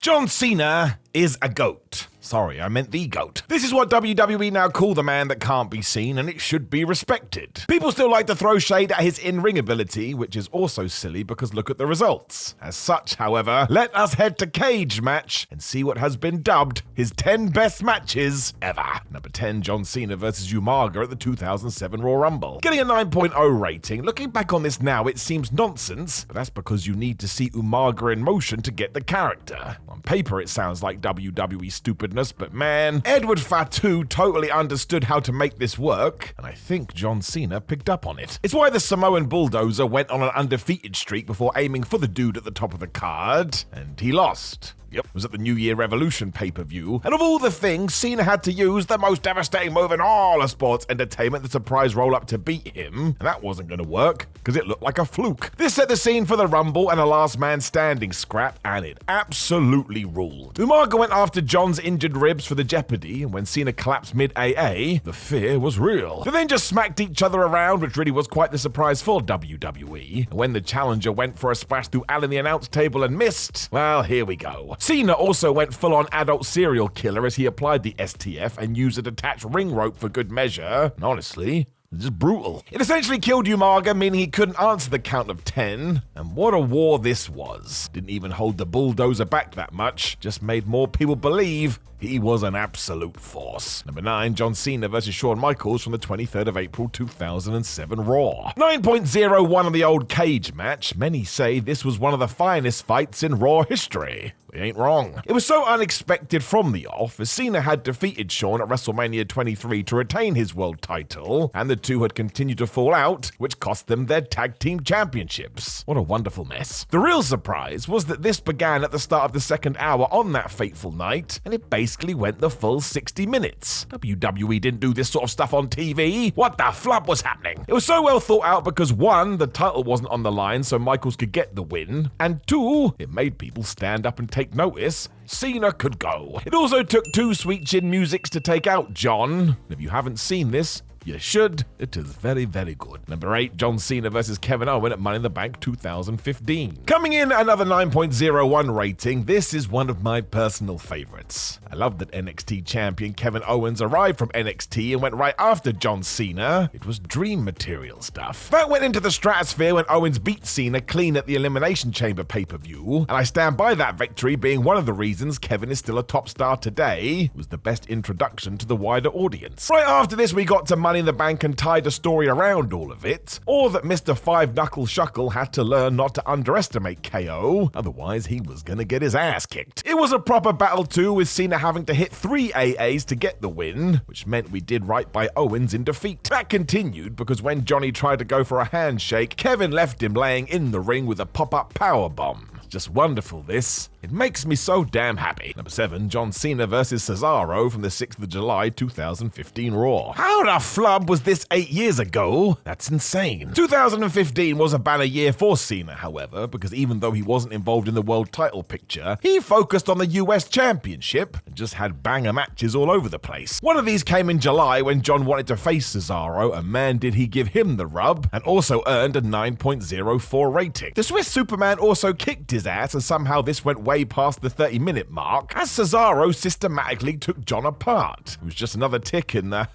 John Cena is a GOAT. Sorry, I meant the GOAT. This is what WWE now call the man that can't be seen, and it should be respected. People still like to throw shade at his in-ring ability, which is also silly because look at the results. As such, however, let us head to Cage Match and see what has been dubbed his 10 best matches ever. Number 10, John Cena versus Umaga at the 2007 Royal Rumble. Getting a 9.0 rating. Looking back on this now, it seems nonsense, but that's because you need to see Umaga in motion to get the character. On paper, it sounds like WWE stupidness, but man, Edward Fatu totally understood how to make this work, and I think John Cena picked up on it. It's why the Samoan Bulldozer went on an undefeated streak before aiming for the dude at the top of the card, and he lost. Yep, it was at the New Year Revolution pay-per-view, and of all the things, Cena had to use the most devastating move in all of sports entertainment, the surprise roll-up to beat him, and that wasn't going to work, because it looked like a fluke. This set the scene for the Rumble and a last man standing scrap, and it absolutely ruled. Umaga went after John's injured ribs for the Jeopardy, and when Cena collapsed mid-AA, the fear was real. They then just smacked each other around, which really was quite the surprise for WWE, and when the challenger went for a splash through Al in the announce table and missed, well, here we go. Cena also went full-on adult serial killer as he applied the STF and used a detached ring rope for good measure. And honestly, it's just brutal. It essentially killed Umaga, meaning he couldn't answer the count of 10. And what a war this was. Didn't even hold the Bulldozer back that much, just made more people believe he was an absolute force. Number 9, John Cena versus Shawn Michaels from the 23rd of April 2007 Raw. 9.01 on the old cage match. Many say this was one of the finest fights in Raw history. We ain't wrong. It was so unexpected from the off, as Cena had defeated Shawn at WrestleMania 23 to retain his world title, and the two had continued to fall out, which cost them their tag team championships. What a wonderful mess. The real surprise was that this began at the start of the second hour on that fateful night, and it basically went the full 60 minutes. WWE didn't do this sort of stuff on TV. What the flub was happening? It was so well thought out because 1, the title wasn't on the line so Michaels could get the win, and 2, it made people stand up and take notice. Cena could go. It also took 2 sweet chin musics to take out John. If you haven't seen this, you should. It is very, very good. Number 8, John Cena versus Kevin Owens at Money in the Bank 2015. Coming in at another 9.01 rating, this is one of my personal favorites. I love that NXT champion Kevin Owens arrived from NXT and went right after John Cena. It was dream material stuff. That went into the stratosphere when Owens beat Cena clean at the Elimination Chamber pay-per-view, and I stand by that victory being one of the reasons Kevin is still a top star today. It was the best introduction to the wider audience. Right after this, we got to Money in the Bank and tied a story around all of it, or that Mr. Five Knuckle Shuckle had to learn not to underestimate KO, otherwise he was gonna get his ass kicked. It was a proper battle too, with Cena having to hit 3 AAs to get the win, which meant we did right by Owens in defeat. That continued because when Johnny tried to go for a handshake, Kevin left him laying in the ring with a pop-up powerbomb. Just wonderful, this. It makes me so damn happy. Number 7, John Cena versus Cesaro from the 6th of July 2015 Raw. How the flub was this 8 years ago? That's insane. 2015 was a banner year for Cena, however, because even though he wasn't involved in the world title picture, he focused on the US Championship and just had banger matches all over the place. One of these came in July when John wanted to face Cesaro, and man did he give him the rub, and also earned a 9.04 rating. The Swiss Superman also kicked his ass, and somehow this went way past the 30-minute mark, as Cesaro systematically took John apart. It was just another tick in the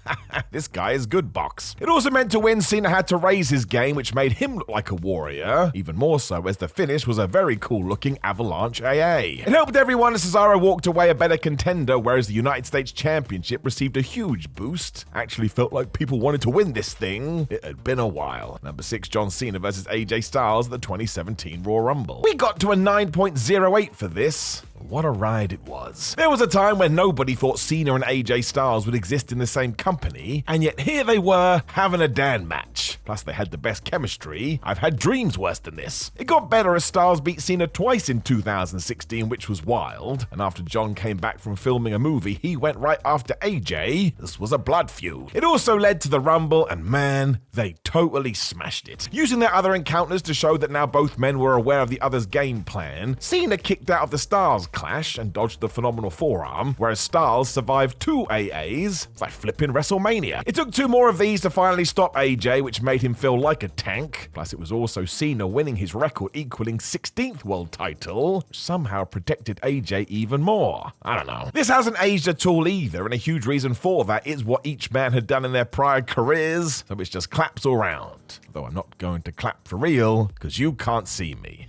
this guy is good box. It also meant to win, Cena had to raise his game, which made him look like a warrior, even more so as the finish was a very cool-looking Avalanche AA. It helped everyone as Cesaro walked away a better contender, whereas the United States Championship received a huge boost. Actually felt like people wanted to win this thing. It had been a while. Number 6, John Cena versus AJ Styles at the 2017 Royal Rumble. We got to a 9.08 for this. What a ride it was. There was a time when nobody thought Cena and AJ Styles would exist in the same company, and yet here they were having a damn match. Plus they had the best chemistry. I've had dreams worse than this. It got better as Styles beat Cena twice in 2016, which was wild, and after John came back from filming a movie, he went right after AJ. This was a blood feud. It also led to the Rumble, and man, they totally smashed it. Using their other encounters to show that now both men were aware of the other's game plan, Cena kicked out of the Styles clash and dodged the phenomenal forearm, whereas Styles survived 2 AAs. It's like flipping WrestleMania. It took 2 more of these to finally stop AJ, which made him feel like a tank. Plus, it was also Cena winning his record equaling 16th world title, which somehow protected AJ even more. I don't know. This hasn't aged at all either, and a huge reason for that is what each man had done in their prior careers, so it's just claps all round. Though I'm not going to clap for real, because you can't see me.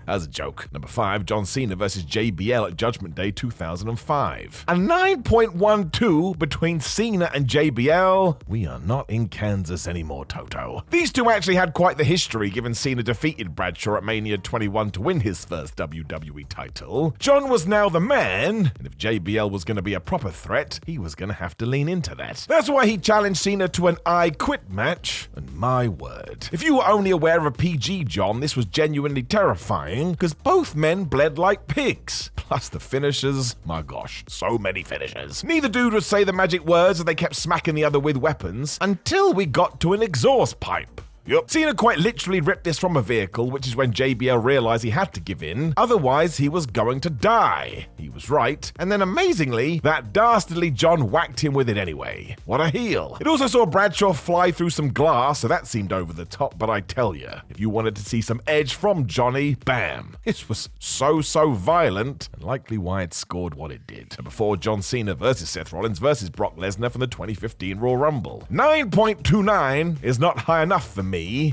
As a joke. Number 5, John Cena versus JBL at Judgment Day 2005. A 9.12 between Cena and JBL. We are not in Kansas anymore, Toto. These two actually had quite the history, given Cena defeated Bradshaw at Mania 21 to win his first WWE title. John was now the man, and if JBL was going to be a proper threat, he was going to have to lean into that. That's why he challenged Cena to an I Quit match, and my word. If you were only aware of a PG John, this was genuinely terrifying, because both men bled like pigs. Plus the finishers, my gosh, so many finishers. Neither dude would say the magic words as they kept smacking the other with weapons until we got to an exhaust pipe. Yup. Cena quite literally ripped this from a vehicle, which is when JBL realized he had to give in, otherwise he was going to die. He was right, and then amazingly, that dastardly John whacked him with it anyway. What a heel. It also saw Bradshaw fly through some glass, so that seemed over the top, but I tell ya, if you wanted to see some edge from Johnny, bam. This was so violent, and likely why it scored what it did. And before John Cena versus Seth Rollins versus Brock Lesnar from the 2015 Royal Rumble. 9.29 is not high enough for me.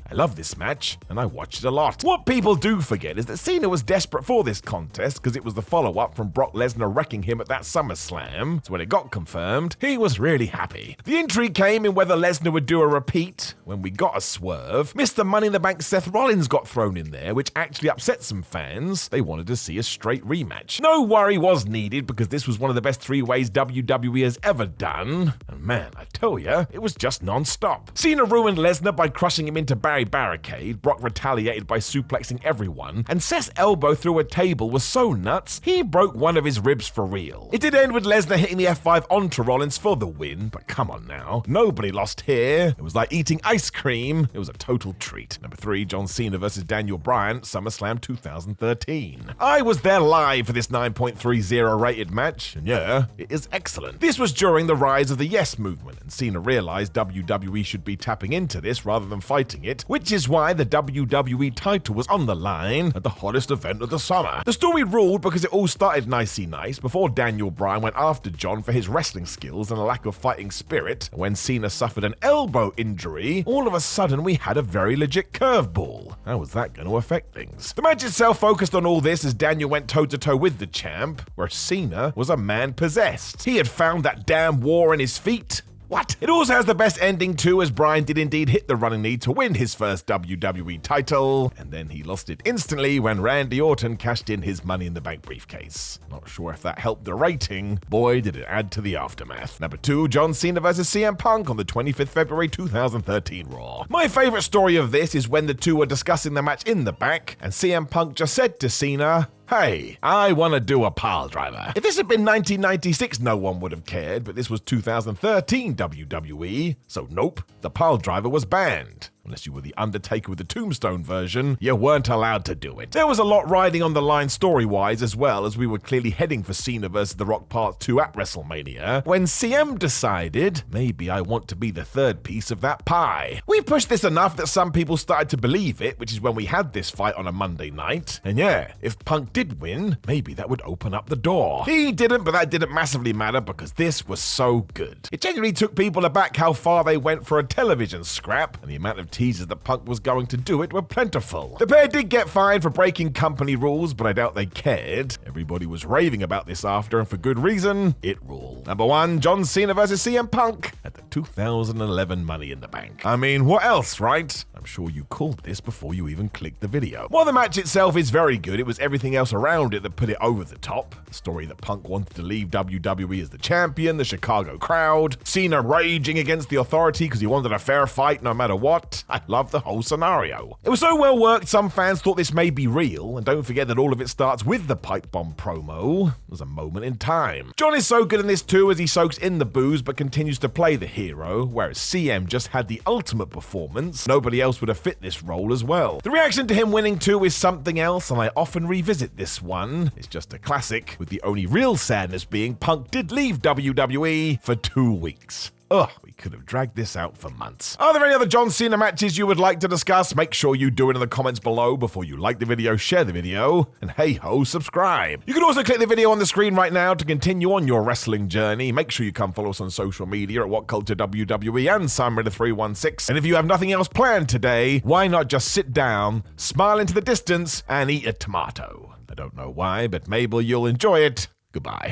I love this match, and I watched it a lot. What people do forget is that Cena was desperate for this contest because it was the follow-up from Brock Lesnar wrecking him at that SummerSlam, so when it got confirmed, he was really happy. The intrigue came in whether Lesnar would do a repeat. When we got a swerve, Mr. Money in the Bank Seth Rollins got thrown in there, which actually upset some fans. They wanted to see a straight rematch. No worry was needed because this was one of the best 3-ways WWE has ever done, and man, I tell ya, it was just non-stop. Cena ruined Lesnar by crushing him into barricade, Brock retaliated by suplexing everyone, and Seth's elbow through a table was so nuts, he broke one of his ribs for real. It did end with Lesnar hitting the F5 onto Rollins for the win, but come on now, nobody lost here. It was like eating ice cream. It was a total treat. Number 3, John Cena versus Daniel Bryan, SummerSlam 2013. I was there live for this 9.30 rated match, and yeah, it is excellent. This was during the rise of the Yes movement, and Cena realized WWE should be tapping into this rather than fighting it, which is why the WWE title was on the line at the hottest event of the summer. The story ruled because it all started nicey nice before Daniel Bryan went after John for his wrestling skills and a lack of fighting spirit. And when Cena suffered an elbow injury, all of a sudden we had a very legit curveball. How was that going to affect things? The match itself focused on all this as Daniel went toe-to-toe with the champ, where Cena was a man possessed. He had found that damn war in his feet. What? It also has the best ending too, as Bryan did indeed hit the running knee to win his first WWE title, and then he lost it instantly when Randy Orton cashed in his Money in the Bank briefcase. Not sure if that helped the rating. Boy, did it add to the aftermath. Number 2, John Cena vs. CM Punk on the 25th February 2013 Raw. My favorite story of this is when the two were discussing the match in the back, and CM Punk just said to Cena, "Hey, I want to do a pile driver." If this had been 1996, no one would have cared, but this was 2013 WWE, so nope, the pile driver was banned. Unless you were the Undertaker with the Tombstone version, you weren't allowed to do it. There was a lot riding on the line story-wise, as well, as we were clearly heading for Cena vs. The Rock Part 2 at WrestleMania, when CM decided, maybe I want to be the third piece of that pie. We pushed this enough that some people started to believe it, which is when we had this fight on a Monday night. And yeah, if Punk did win, maybe that would open up the door. He didn't, but that didn't massively matter because this was so good. It genuinely took people aback how far they went for a television scrap, and the amount of teasers that Punk was going to do it were plentiful. The pair did get fined for breaking company rules, but I doubt they cared. Everybody was raving about this after, and for good reason, it ruled. Number 1, John Cena vs. CM Punk at the 2011 Money in the Bank. I mean, what else, right? I'm sure you called this before you even clicked the video. While the match itself is very good, it was everything else around it that put it over the top. The story that Punk wanted to leave WWE as the champion, the Chicago crowd, Cena raging against the authority because he wanted a fair fight no matter what. I love the whole scenario. It was so well worked, some fans thought this may be real, and don't forget that all of it starts with the pipe bomb promo. It was a moment in time. John is so good in this too, as he soaks in the booze but continues to play the hero, whereas CM just had the ultimate performance. Nobody else else would have fit this role as well. The reaction to him winning too is something else, and I often revisit this one. It's just a classic, with the only real sadness being Punk did leave WWE for 2 weeks. Ugh, we could have dragged this out for months. Are there any other John Cena matches you would like to discuss? Make sure you do it in the comments below before you like the video, share the video, and hey-ho, subscribe. You can also click the video on the screen right now to continue on your wrestling journey. Make sure you come follow us on social media at WhatCultureWWE and Sunrider316. And if you have nothing else planned today, why not just sit down, smile into the distance, and eat a tomato? I don't know why, but maybe you'll enjoy it. Goodbye.